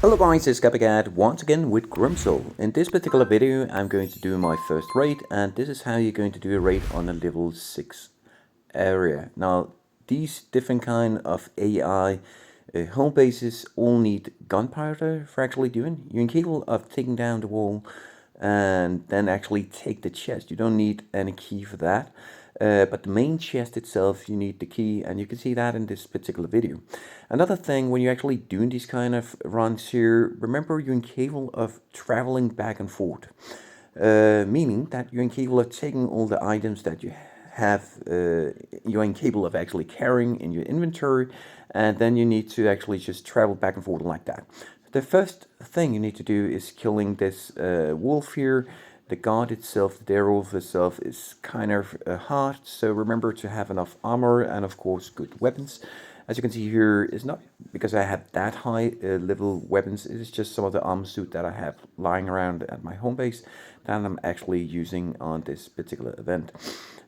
Hello guys, it's Gabigat once again with Grimsoul. In this particular video I'm going to do my first raid, and this is how you're going to do a raid on a level 6 area. Now these different kind of AI home bases all need gunpowder for actually doing. You're capable of taking down the wall and then actually take the chest. You don't need any key for that. But the main chest itself, you need the key, and you can see that in this particular video. Another thing, when you're actually doing these kind of runs here, remember you're incapable of traveling back and forth. Meaning that you're incapable of taking all the items that you have, you're incapable of actually carrying in your inventory, and then you need to actually just travel back and forth like that. The first thing you need to do is killing this wolf here. The guard itself, the werewolf itself, is kind of hard, so remember to have enough armor and of course good weapons. As you can see here, it's not because I have that high level weapons, it is just some of the armor suit that I have lying around at my home base that I'm actually using on this particular event.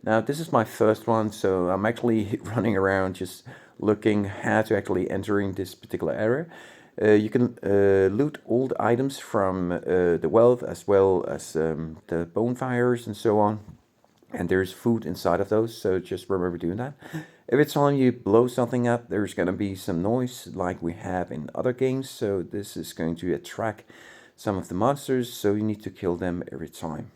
Now this is my first one, so I'm actually running around just looking how to actually entering this particular area. You can loot all the items from the wealth, as well as the bonfires and so on. And there's food inside of those, so just remember doing that. Every time you blow something up, there's going to be some noise like we have in other games. So this is going to attract some of the monsters, so you need to kill them every time.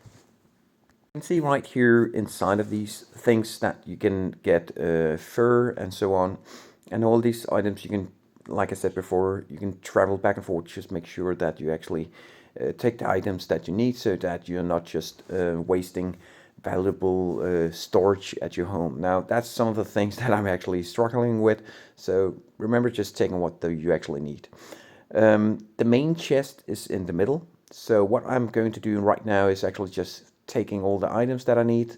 You can see right here inside of these things that you can get fur and so on. And all these items you can, like I said before, you can travel back and forth. Just make sure that you actually take the items that you need, so that you're not just wasting valuable storage at your home. Now that's some of the things that I'm actually struggling with, so remember just taking what you actually need. The main chest is in the middle, so what I'm going to do right now is actually just taking all the items that I need,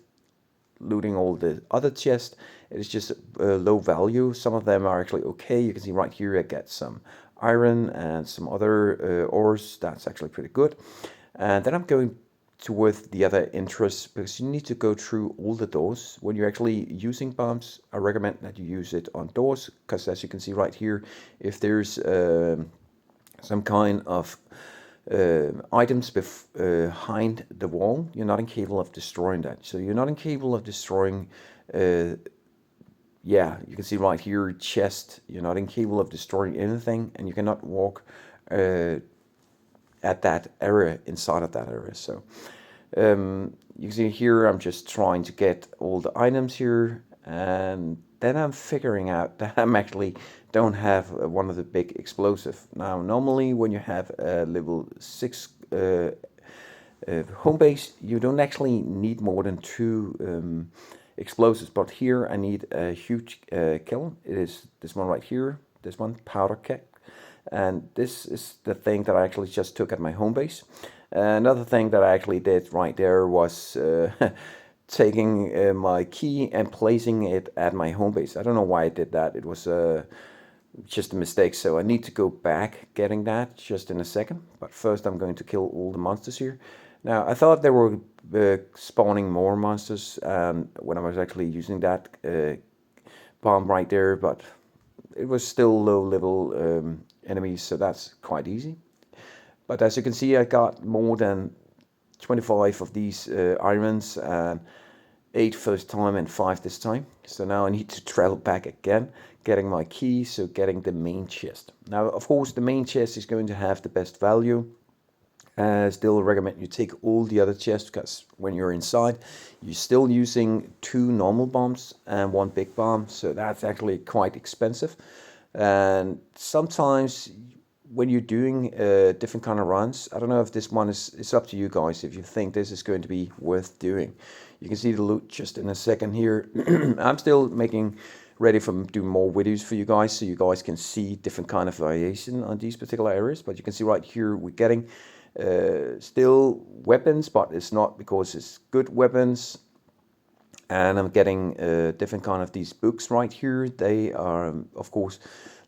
looting all the other chests. It is just low value. Some of them are actually okay. You can see right here I get some iron and some other ores. That's actually pretty good. And then I'm going towards the other interests, because you need to go through all the doors. When you're actually using bombs, I recommend that you use it on doors, because as you can see right here, if there's some kind of items behind the wall, you're not incapable of destroying that. So you're not incapable of destroying, yeah, you can see right here, chest, you're not incapable of destroying anything, and you cannot walk at that area, inside of that area. So you can see here, I'm just trying to get all the items here, and then I'm figuring out that I'm actually don't have one of the big explosive. Now normally when you have a level 6 home base, you don't actually need more than 2 explosives, but here I need a huge kiln. It is this one right here, this one, powder keg. And this is the thing that I actually just took at my home base. Another thing that I actually did right there was taking my key and placing it at my home base. I don't know why I did that. It was just a mistake, so I need to go back getting that just in a second. But first I'm going to kill all the monsters here. Now I thought they were spawning more monsters when I was actually using that bomb right there, but it was still low level enemies, so that's quite easy. But as you can see, I got more than 25 of these irons, and 8 first time and 5 this time. So now I need to travel back again, getting my key, so getting the main chest. Now of course the main chest is going to have the best value. Still recommend you take all the other chests, because when you're inside you're still using 2 normal bombs and 1 big bomb, so that's actually quite expensive. And sometimes when you're doing different kind of runs, I don't know if this one it's up to you guys if you think this is going to be worth doing. You can see the loot just in a second here. I'm still making ready for doing more videos for you guys, so you guys can see different kind of variation on these particular areas. But you can see right here we're getting still weapons, but it's not because it's good weapons. And I'm getting different kind of these books right here. They are of course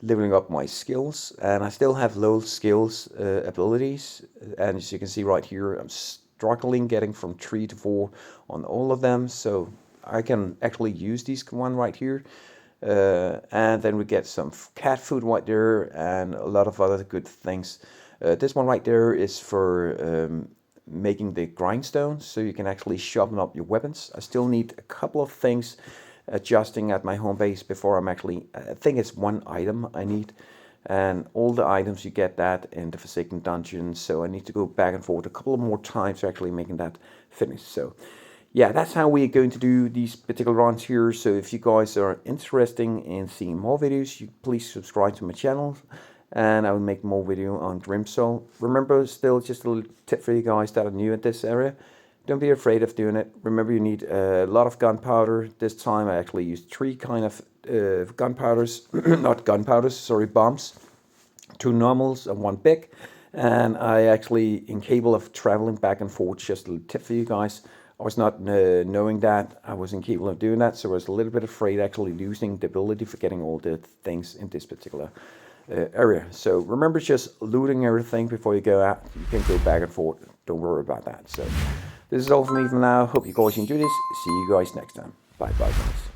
leveling up my skills, and I still have low skills abilities. And as you can see right here, I'm struggling getting from 3 to 4 on all of them, so I can actually use these one right here. And then we get some cat food right there and a lot of other good things. This one right there is for making the grindstones, so you can actually sharpen up your weapons. I still need a couple of things adjusting at my home base before I'm actually, I think it's one item I need, and all the items you get that in the Forsaken Dungeon, so I need to go back and forth a couple more times to actually making that finish. So yeah, that's how we're going to do these particular runs here. So if you guys are interested in seeing more videos, you please subscribe to my channel, and I will make more video on Grimsoul. Remember, still just a little tip for you guys that are new at this area. Don't be afraid of doing it. Remember, you need a lot of gunpowder. This time I actually used 3 kind of gunpowders, not gunpowders, sorry, bombs. 2 normals and 1 big. And I actually incapable of traveling back and forth. Just a little tip for you guys. I was not knowing that. I was incapable of doing that, so I was a little bit afraid actually losing the ability for getting all the things in this particular area. So remember, just looting everything before you go out. You can go back and forth. Don't worry about that. So this is all from me for now. Hope you guys enjoy this. See you guys next time. Bye bye guys.